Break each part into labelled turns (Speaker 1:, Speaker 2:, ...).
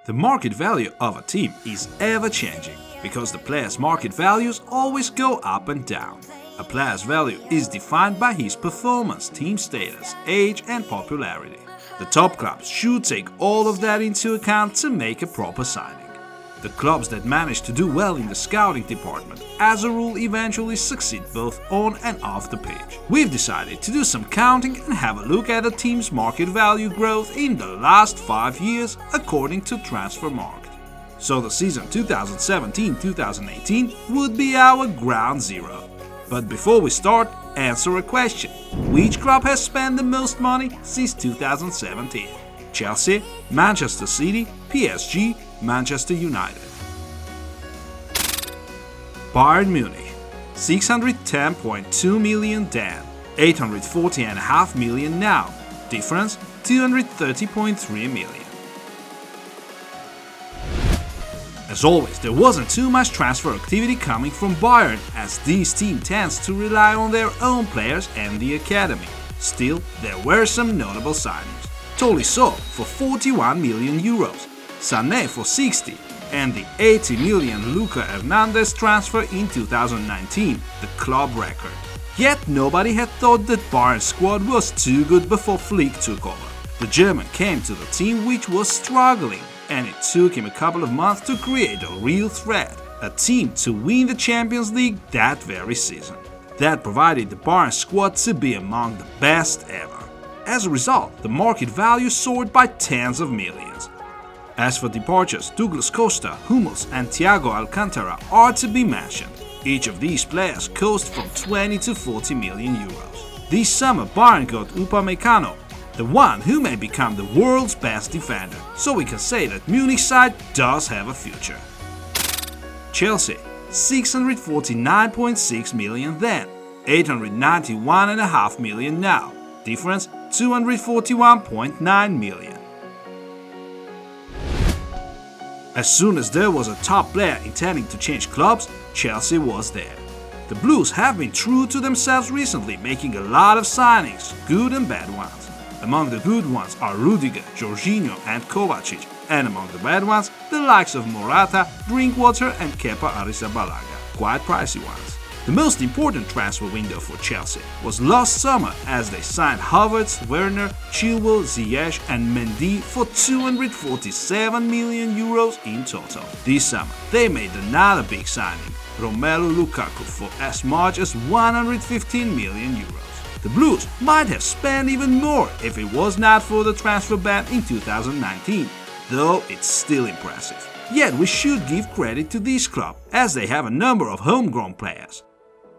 Speaker 1: The market value of a team is ever-changing because the player's market values always go up and down. A player's value is defined by his performance, team status, age and popularity. The top clubs should take all of that into account to make a proper signing. The clubs that manage to do well in the scouting department, as a rule, eventually succeed both on and off the pitch. We've decided to do some counting and have a look at a team's market value growth in the last 5 years according to Transfermarkt. So the season 2017-2018 would be our ground zero. But before we start, answer a question. Which club has spent the most money since 2017? Chelsea, Manchester City, PSG, Manchester United. Bayern Munich, 610.2 million then, 840.5 million now. Difference, 230.3 million. As always, there wasn't too much transfer activity coming from Bayern, as this team tends to rely on their own players and the academy. Still, there were some notable signings. Tolisso for 41 million euros, Sané for 60, and the 80 million Luca Hernandez transfer in 2019, the club record. Yet nobody had thought that Bayern's squad was too good before Flick took over. The German came to the team which was struggling, and it took him a couple of months to create a real threat, a team to win the Champions League that very season. That provided the Bayern squad to be among the best ever. As a result, the market value soared by tens of millions. As for departures, Douglas Costa, Hummels and Thiago Alcantara are to be mentioned. Each of these players cost from 20 to 40 million euros. This summer Bayern got Upamecano, the one who may become the world's best defender, so we can say that Munich's side does have a future. Chelsea, 649.6 million then, 891.5 million now. Difference, 241.9 million. As soon as there was a top player intending to change clubs, Chelsea was there. The Blues have been true to themselves recently, making a lot of signings, good and bad ones. Among the good ones are Rudiger, Jorginho and Kovacic, and among the bad ones, the likes of Morata, Drinkwater and Kepa Arrizabalaga, quite pricey ones. The most important transfer window for Chelsea was last summer, as they signed Havertz, Werner, Chilwell, Ziyech and Mendy for 247 million euros in total. This summer, they made another big signing, Romelu Lukaku, for as much as 115 million euros. The Blues might have spent even more if it was not for the transfer ban in 2019, though it's still impressive. Yet we should give credit to this club, as they have a number of homegrown players.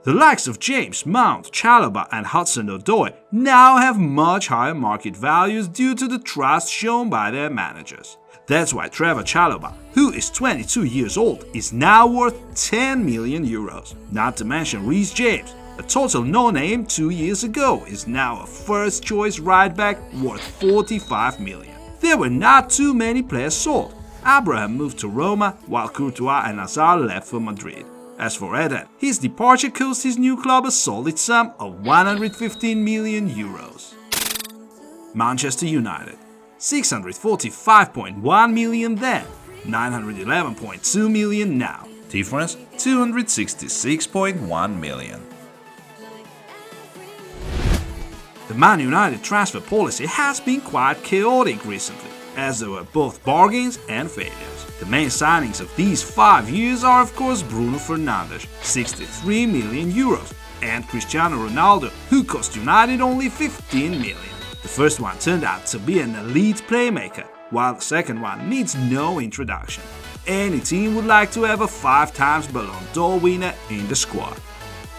Speaker 1: The likes of James, Mount, Chalobah and Hudson-Odoi now have much higher market values due to the trust shown by their managers. That's why Trevor Chalobah, who is 22 years old, is now worth 10 million euros. Not to mention Reece James, a total no-name 2 years ago, is now a first-choice right-back worth 45 million. There were not too many players sold. Abraham moved to Roma, while Courtois and Hazard left for Madrid. As for Eden, his departure cost his new club a solid sum of 115 million euros. Manchester United, 645.1 million then, 911.2 million now. Difference, 266.1 million. The Man United transfer policy has been quite chaotic recently, as there were both bargains and failures. The main signings of these 5 years are of course Bruno Fernandes, 63 million euros, and Cristiano Ronaldo, who cost United only 15 million. The first one turned out to be an elite playmaker, while the second one needs no introduction. Any team would like to have a 5 times Ballon d'Or winner in the squad.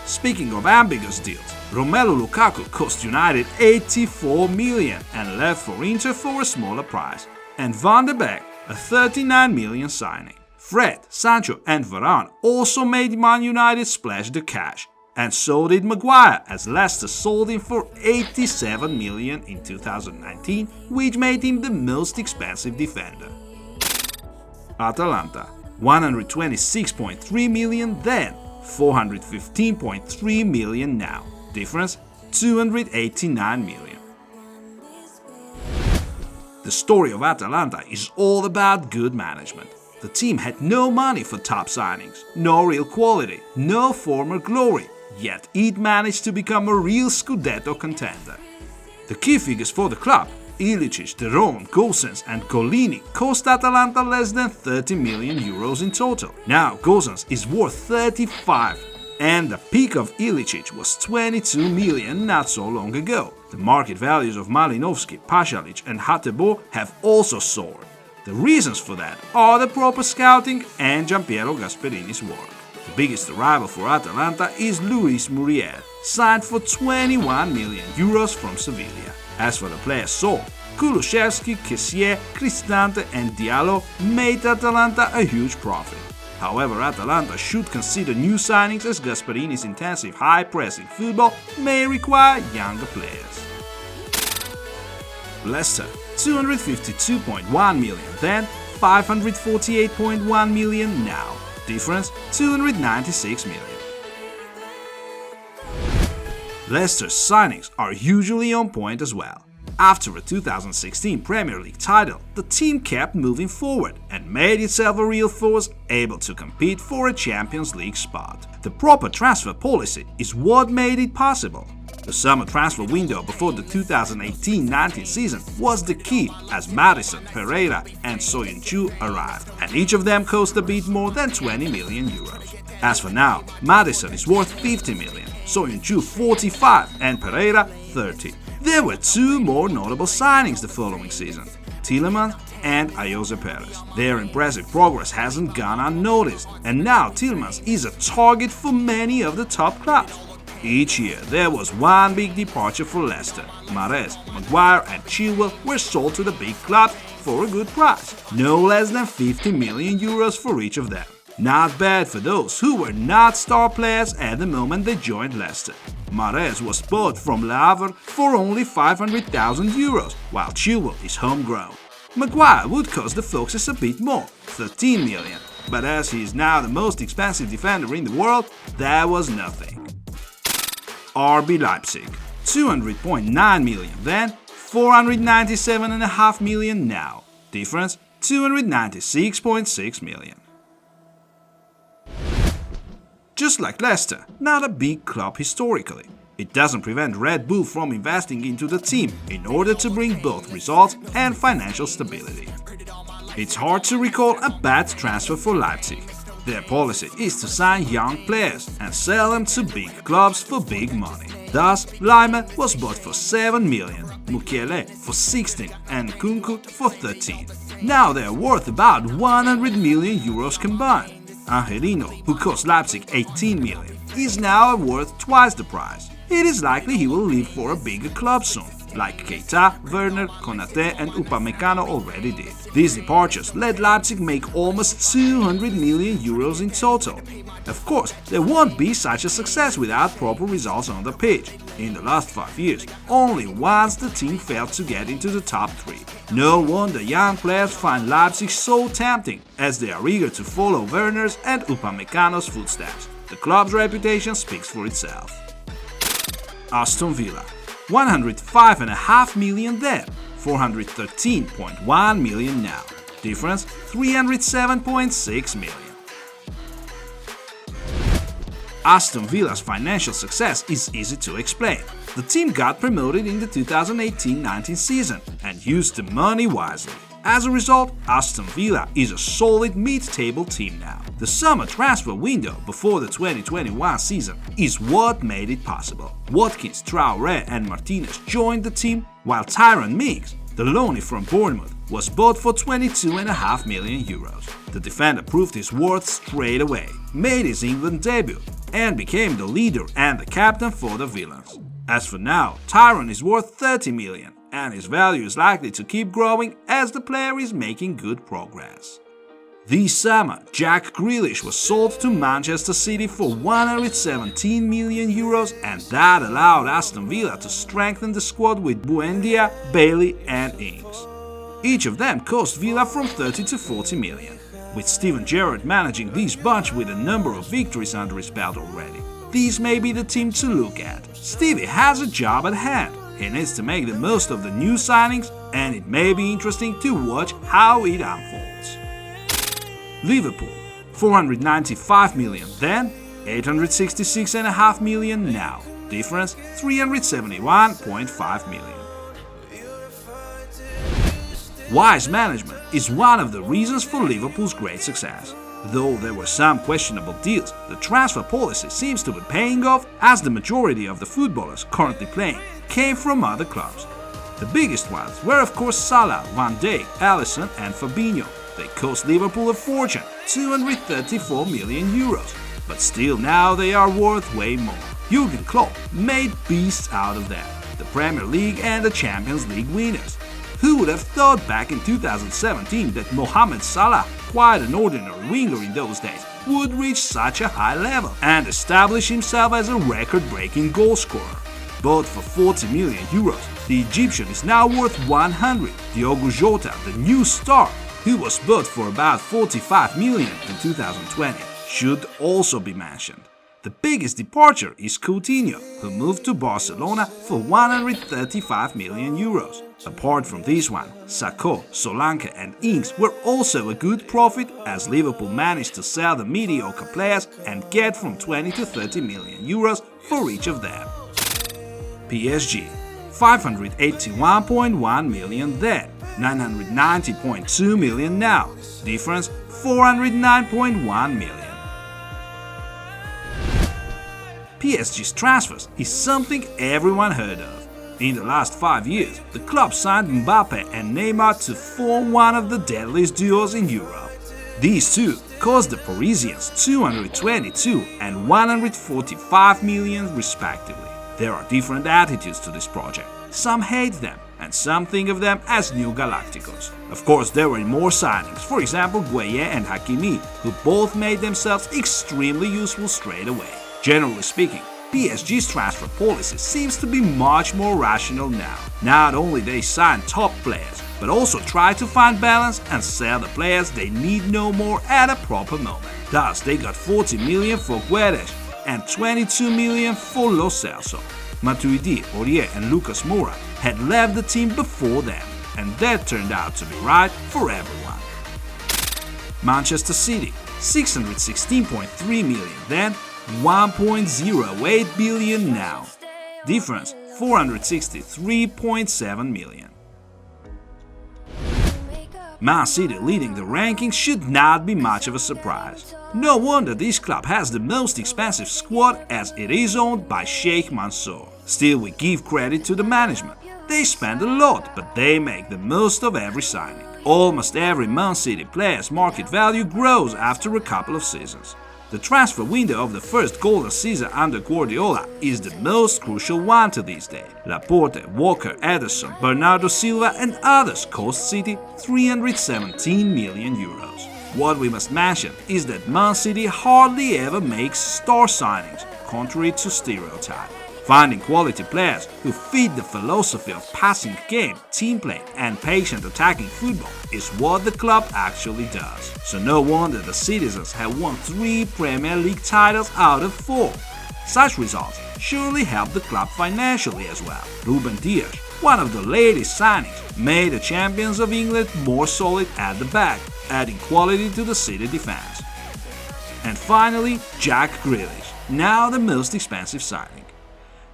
Speaker 1: Speaking of ambiguous deals, Romelu Lukaku cost United 84 million and left for Inter for a smaller price, and Van de Beek a 39 million signing. Fred, Sancho and Varane also made Man United splash the cash, and so did Maguire, as Leicester sold him for 87 million in 2019, which made him the most expensive defender. Atalanta, 126.3 million then, 415.3 million now. Difference, 289 million. The story of Atalanta is all about good management. The team had no money for top signings, no real quality, no former glory, yet it managed to become a real Scudetto contender. The key figures for the club, Ilicic, De Roon, Gosens and Golini, cost Atalanta less than 30 million euros in total. Now Gosens is worth 35, and the peak of Ilicic was 22 million not so long ago. The market values of Malinovski, Pasalic and Hatebo have also soared. The reasons for that are the proper scouting and Giampiero Gasperini's work. The biggest arrival for Atalanta is Luis Muriel, signed for 21 million euros from Sevilla. As for the players sold, Kulusevski, Kessié, Cristante and Diallo made Atalanta a huge profit. However, Atalanta should consider new signings as Gasperini's intensive high-pressing football may require younger players. Leicester, 252.1 million then, 548.1 million now. Difference, 296 million. Leicester's signings are usually on point as well. After a 2016 Premier League title, the team kept moving forward and made itself a real force, able to compete for a Champions League spot. The proper transfer policy is what made it possible. The summer transfer window before the 2018-19 season was the key, as Maddison, Pereira and Soyuncu arrived, and each of them cost a bit more than 20 million euros. As for now, Maddison is worth 50 million, Soyuncu 45 and Pereira 30. There were two more notable signings the following season, Tielemans and Ayoze Perez. Their impressive progress hasn't gone unnoticed, and now Tielemans is a target for many of the top clubs. Each year, there was one big departure for Leicester. Mahrez, Maguire and Chilwell were sold to the big clubs for a good price, no less than 50 million euros for each of them. Not bad for those who were not star players at the moment they joined Leicester. Mahrez was bought from Le Havre for only 500,000 euros, while Chilwell is homegrown. Maguire would cost the Foxes a bit more, 13 million, but as he is now the most expensive defender in the world, that was nothing. RB Leipzig, 200.9 million then, 497.5 million now. Difference, 296.6 million. Just like Leicester, not a big club historically. It doesn't prevent Red Bull from investing into the team in order to bring both results and financial stability. It's hard to recall a bad transfer for Leipzig. Their policy is to sign young players and sell them to big clubs for big money. Thus, Laimer was bought for 7 million, Mukiele for 16 and Kunku for 13. Now they are worth about 100 million euros combined. Angelino, who cost Leipzig 18 million, is now worth twice the price. It is likely he will leave for a bigger club soon, like Keita, Werner, Konate and Upamecano already did. These departures let Leipzig make almost 200 million euros in total. Of course, there won't be such a success without proper results on the pitch. In the last 5 years, only once the team failed to get into the top 3. No wonder young players find Leipzig so tempting, as they are eager to follow Werner's and Upamecano's footsteps. The club's reputation speaks for itself. Aston Villa, 105.5 million then, 413.1 million now. Difference, 307.6 million. Aston Villa's financial success is easy to explain. The team got promoted in the 2018-19 season and used the money wisely. As a result, Aston Villa is a solid mid-table team now. The summer transfer window before the 2021 season is what made it possible. Watkins, Traoré and Martinez joined the team, while Tyrone Mings, the loanee from Bournemouth, was bought for 22.5 million euros. The defender proved his worth straight away, made his England debut, and became the leader and the captain for the Villains. As for now, Tyrone is worth 30 million, and his value is likely to keep growing as the player is making good progress. This summer, Jack Grealish was sold to Manchester City for 117 million euros, and that allowed Aston Villa to strengthen the squad with Buendia, Bailey and Ings. Each of them cost Villa from 30 to 40 million. With Steven Gerrard managing this bunch with a number of victories under his belt already, these may be the team to look at. Stevie has a job at hand. he needs to make the most of the new signings, and it may be interesting to watch how it unfolds. Liverpool, 495 million then, 866.5 million now. Difference 371.5 million. Wise management is one of the reasons for Liverpool's great success. Though there were some questionable deals, the transfer policy seems to be paying off, as the majority of the footballers currently playing came from other clubs. The biggest ones were of course Salah, Van Dijk, Alisson and Fabinho. They cost Liverpool a fortune, 234 million euros, but still now they are worth way more. Jurgen Klopp made beasts out of them, the Premier League and the Champions League winners. Who would have thought back in 2017 that Mohamed Salah, quite an ordinary winger in those days, would reach such a high level and establish himself as a record-breaking goalscorer? Bought for 40 million euros, the Egyptian is now worth 100. Diogo Jota, the new star, who was bought for about 45 million in 2020, should also be mentioned. The biggest departure is Coutinho, who moved to Barcelona for 135 million euros. Apart from this one, Sakho, Solanke and Ings were also a good profit, as Liverpool managed to sell the mediocre players and get from 20 to 30 million euros for each of them. PSG, 581.1 million then, 990.2 million now. Difference 409.1 million. PSG's transfers is something everyone heard of. In the last 5 years, the club signed Mbappe and Neymar to form one of the deadliest duos in Europe. These two cost the Parisians 222 and 145 million respectively. There are different attitudes to this project. Some hate them, and some think of them as new Galacticos. Of course, there were more signings, for example Gueye and Hakimi, who both made themselves extremely useful straight away. Generally speaking, PSG's transfer policy seems to be much more rational now. Not only they sign top players, but also try to find balance and sell the players they need no more at a proper moment. Thus, they got 40 million for Guedes and 22 million for Lo Celso. Matuidi, Aurier and Lucas Moura had left the team before them, and that turned out to be right for everyone. Manchester City, 616.3 million then, 1.08 billion now. Difference 463.7 million. Man City leading the rankings should not be much of a surprise. No wonder this club has the most expensive squad, as it is owned by Sheikh Mansour. Still, we give credit to the management. They spend a lot, but they make the most of every signing. Almost every Man City player's market value grows after a couple of seasons. The transfer window of the first golden season under Guardiola is the most crucial one to this day. Laporte, Walker, Ederson, Bernardo Silva and others cost City 317 million euros. What we must mention is that Man City hardly ever makes star signings, contrary to stereotype. Finding quality players who fit the philosophy of passing game, team play and patient attacking football is what the club actually does. So no wonder the citizens have won 3 Premier League titles out of 4. Such results surely help the club financially as well. Ruben Dias, one of the latest signings, made the champions of England more solid at the back, adding quality to the City defense. And finally, Jack Grealish, now the most expensive signing.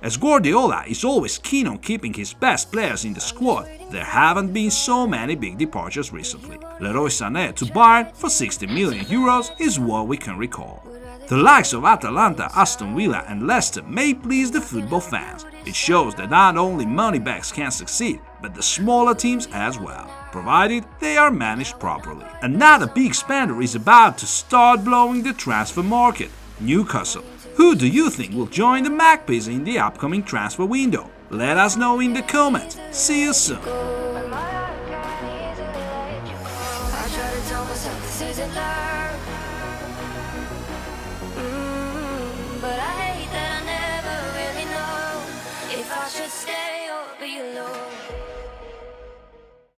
Speaker 1: As Guardiola is always keen on keeping his best players in the squad, there haven't been so many big departures recently. Leroy Sané to Bayern for 60 million euros is what we can recall. The likes of Atalanta, Aston Villa and Leicester may please the football fans. It shows that not only moneybags can succeed, but the smaller teams as well, provided they are managed properly. Another big spender is about to start blowing the transfer market: Newcastle. Who do you think will join the Magpies in the upcoming transfer window? Let us know in the comments. See you soon!